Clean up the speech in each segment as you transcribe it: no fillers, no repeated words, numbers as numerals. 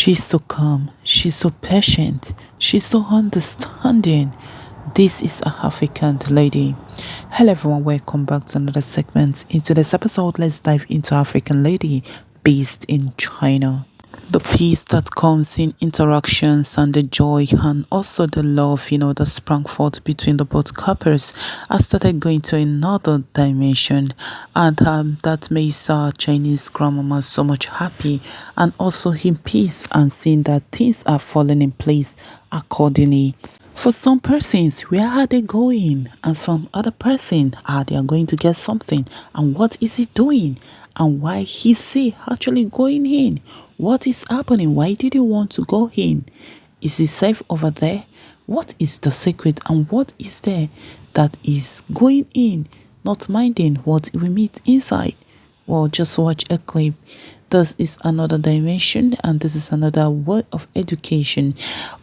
She's so calm, she's so patient, she's so understanding. This is a African lady. Hello, everyone, welcome back to another segment. Into this episode, let's dive into African lady based in China. The peace that comes in interactions and the joy and also the love, that sprang forth between the both couples has started going to another dimension, and that makes our Chinese grandmama so much happy and also in peace and seeing that things are falling in place accordingly. For some persons, where are they going? And some other person, are they going to get something? And what is he doing? And why is he actually going in? What is happening? Why did he want to go in? Is he safe over there? What is the secret and what is there that is going in, not minding what we meet inside? Well, just watch a clip. This is another dimension and this is another word of education.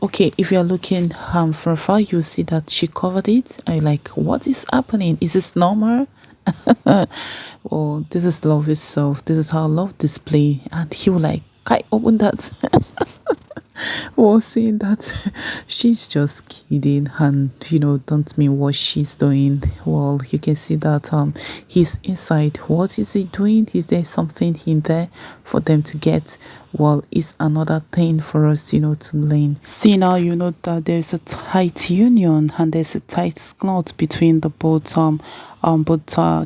Okay, if you're looking from far, you see that she covered it. I like, what is happening? Is this normal? Oh, this is love itself. This is how love display. And he will like, I open that. Well, seeing that she's just kidding and don't mean what she's doing. Well, you can see that he's inside. What is he doing? Is there something in there for them to get? Well, it's another thing for us to learn. See, now you know that there's a tight union and there's a tight knot between the both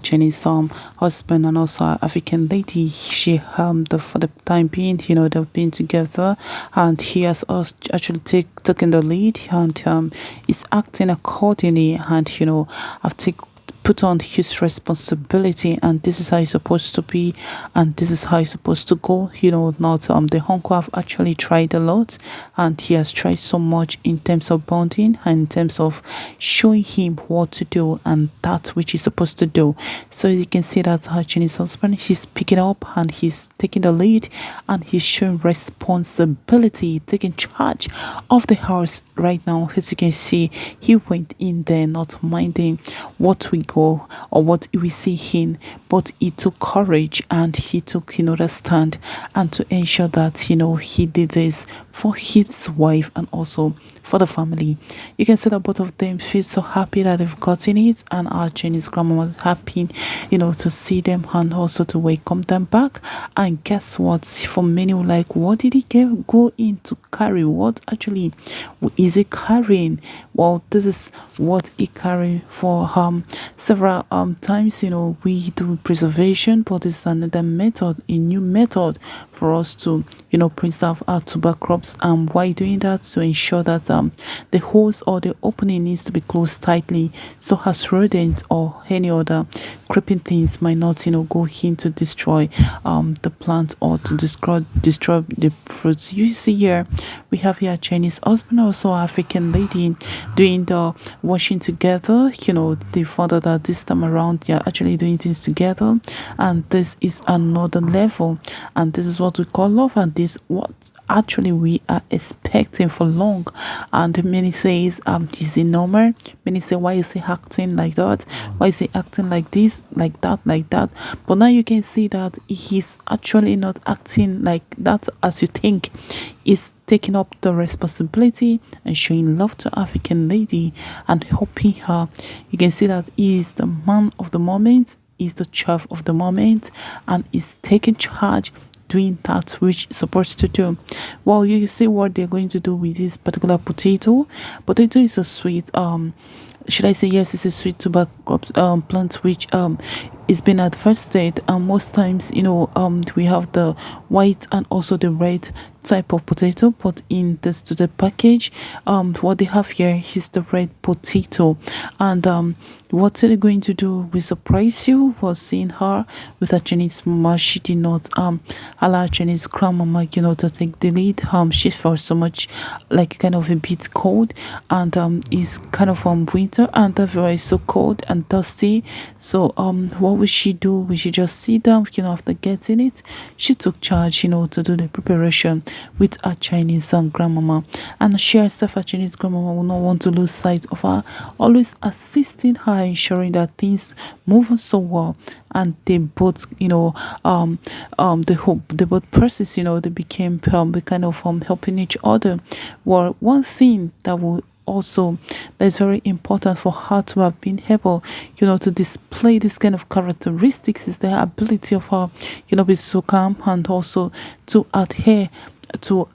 Chinese husband and also African lady. She for the time being, they've been together and he has us actually taken the lead and is acting accordingly, and I've put on his responsibility, and this is how it's supposed to be and this is how it's supposed to go. Not the uncle have actually tried a lot and he has tried so much in terms of bonding and in terms of showing him what to do and that which he's supposed to do. So you can see that her Chinese husband, he's picking up and he's taking the lead and he's showing responsibility, taking charge of the house right now. As you can see, he went in there not minding what we go or what we see him, but he took courage and he took the stand and to ensure that he did this for his wife and also for the family. You can see that both of them feel so happy that they've gotten it, and our Chinese grandma was happy to see them and also to welcome them back. And guess what, for many were like, what did he go in to carry? What actually is he carrying? Well, this is what he carried for several times. We do preservation, but it's another method, a new method for us to preserve our tuber crops. And why doing that? To ensure that the holes or the opening needs to be closed tightly so as rodents or any other creeping things might not go in to destroy the plant or to destroy the fruits. You see here we have here Chinese husband, also African lady doing the washing together. They found out that this time around they are actually doing things together, and this is another level, and this is what we call love, and this what actually we are expecting for long. And many says is it normal? Many say, why is he acting like that? Why is he acting like this, like that? But now you can see that he's actually not acting like that as you think. He's taking up the responsibility and showing love to African lady and helping her. You can see that he's the man of the moment, he's the chief of the moment, and is taking charge, doing that which is supposed to do. Well, you see what they're going to do with this particular potato. Potato is a sweet should I say, yes, it's a sweet tuber crops plant which is been at first state, and most times we have the white and also the red type of potato, but in this to the package what they have here is the red potato. And what they're going to do will surprise you. Was seeing her with her Chinese mama. She did not allow Chinese grandmama to take the lead. She felt so much like kind of a bit cold, and is kind of winter winter and everywhere is so cold and dusty. So what would she do? Will she just sit down, after getting it? She took charge, to do the preparation with her Chinese grandmama. And she herself, her Chinese grandmama, will not want to lose sight of her, always assisting her, ensuring that things move on so well. And they both, the both persons, they became the kind of helping each other. Well, one thing that will also that is very important for her to have been able, to display this kind of characteristics is the ability of her, be so calm and also to adhere to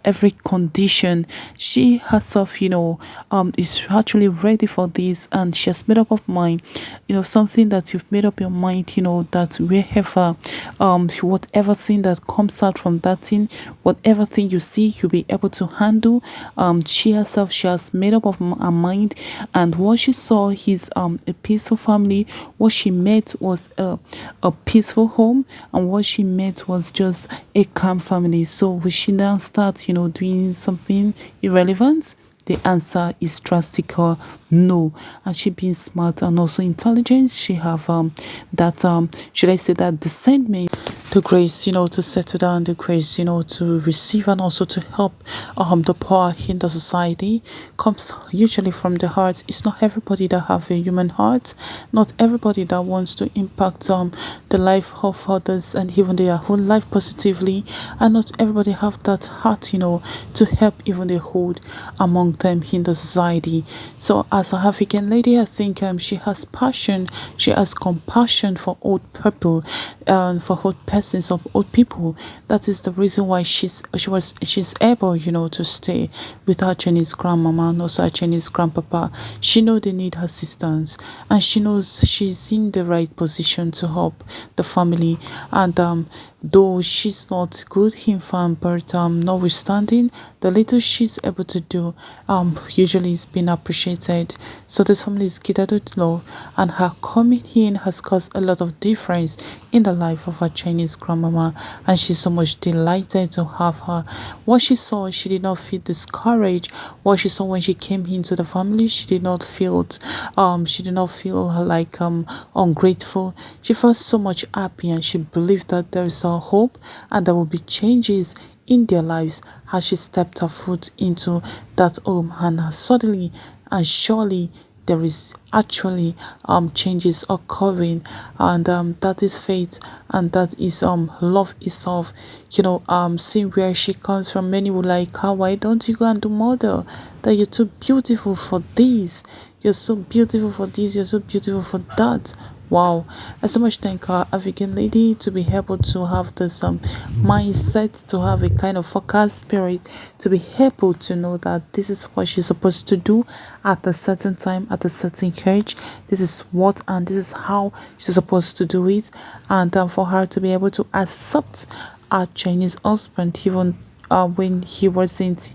every condition. She herself, is actually ready for this, and she has made up of mind, something that you've made up your mind, that wherever whatever thing that comes out from that thing, whatever thing you see, you'll be able to handle. She herself, she has made up of her mind, and what she saw is a peaceful family. What she met was a peaceful home, and what she met was just a calm family. So we she now start, doing something irrelevant? The answer is drastic no. And she being smart and also intelligent, she have that should I say that discernment, the grace, to settle down, the grace, to receive and also to help the poor in the society comes usually from the heart. It's not everybody that have a human heart, not everybody that wants to impact the life of others and even their whole life positively, and not everybody have that heart, to help even the old among them in the society. So as an African lady, I think she has passion, she has compassion for old people, for old persons of old people. That is the reason why she's able, to stay with her Chinese grandmama and also her Chinese grandpapa. She know they need assistance, and she knows she's in the right position to help the family. And though she's not good in farm, but notwithstanding, the little she's able to do usually is being appreciated. So this family is catered with love, and her coming in has caused a lot of difference in the life of her Chinese grandmama, and she's so much delighted to have her. What she saw, she did not feel discouraged. What she saw when she came into the family, she did not feel like ungrateful. She felt so much happy, and she believed that there is a hope and there will be changes in their lives as she stepped her foot into that home. And suddenly and surely there is actually changes occurring, and that is faith, and that is love itself. Seeing where she comes from, many will like her, why don't you go and do model, that you're too beautiful for this, you're so beautiful for this, you're so beautiful for that. Wow, I so much thank our African lady to be able to have this mindset, to have a kind of focused spirit, to be able to know that this is what she's supposed to do at a certain time, at a certain age. This is what and this is how she's supposed to do it, and for her to be able to accept our Chinese husband, even when he wasn't,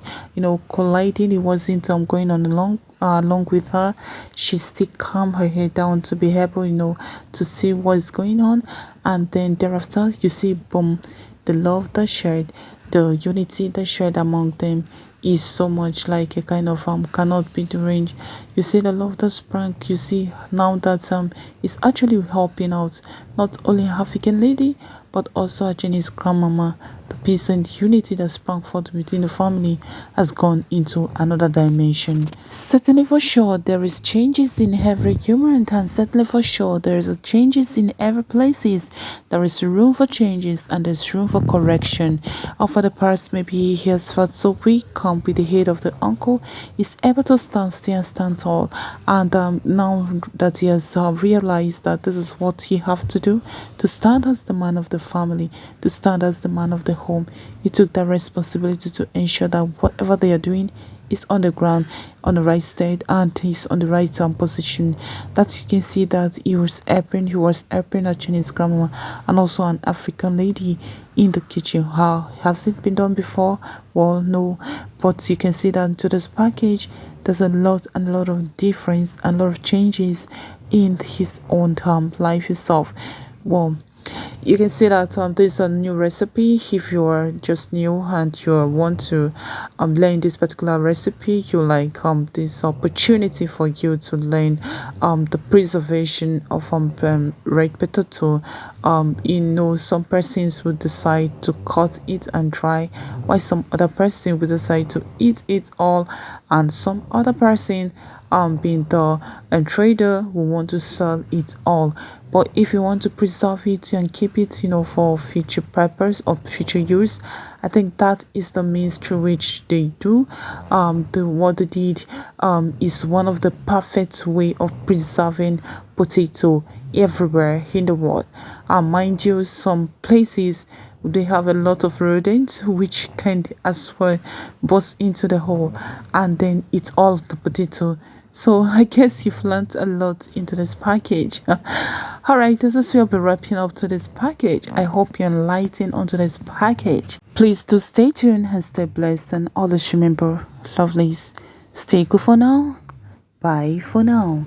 colliding, he wasn't going on along with her. She still calm her head down to be able, to see what's going on, and then thereafter you see, boom, the love that shared, the unity that shared among them is so much like a kind of cannot be deranged. You see the love that sprang. You see now that is actually helping out not only African lady but also a Chinese grandmama. The peace and unity that sprang forth within the family has gone into another dimension. Certainly for sure there is changes in every human, and certainly for sure there is a changes in every places. There is room for changes and there's room for correction. For the past, maybe he has felt so weak, with the head of the uncle, is able to stand still and stand tall. And now that he has realized that this is what he have to do, to stand as the man of the family, to stand as the man of the home, he took that responsibility to ensure that whatever they are doing is on the ground, on the right state, and he's on the right position. That you can see that he was helping a Chinese grandma and also an African lady in the kitchen. How has it been done before? Well, no, but you can see that into this package there's a lot of difference and a lot of changes in his own life itself. Well, You can see that this is a new recipe. If you are just new and you want to learn this particular recipe, you like this opportunity for you to learn the preservation of red potato. Some persons would decide to cut it and dry, while some other person would decide to eat it all, and some other person being the trader who want to sell it all. But if you want to preserve it and keep it, for future purpose or future use, I think that is the means through which they do. What they did is one of the perfect way of preserving potato everywhere in the world. Mind you, some places they have a lot of rodents which can as well burst into the hole and then eat all the potato. So I guess you've learned a lot into this package. All right, this is where I'll be wrapping up to this package. I hope you're enlightened onto this package. Please do stay tuned and stay blessed, and always remember, lovelies, stay cool for now. Bye for now.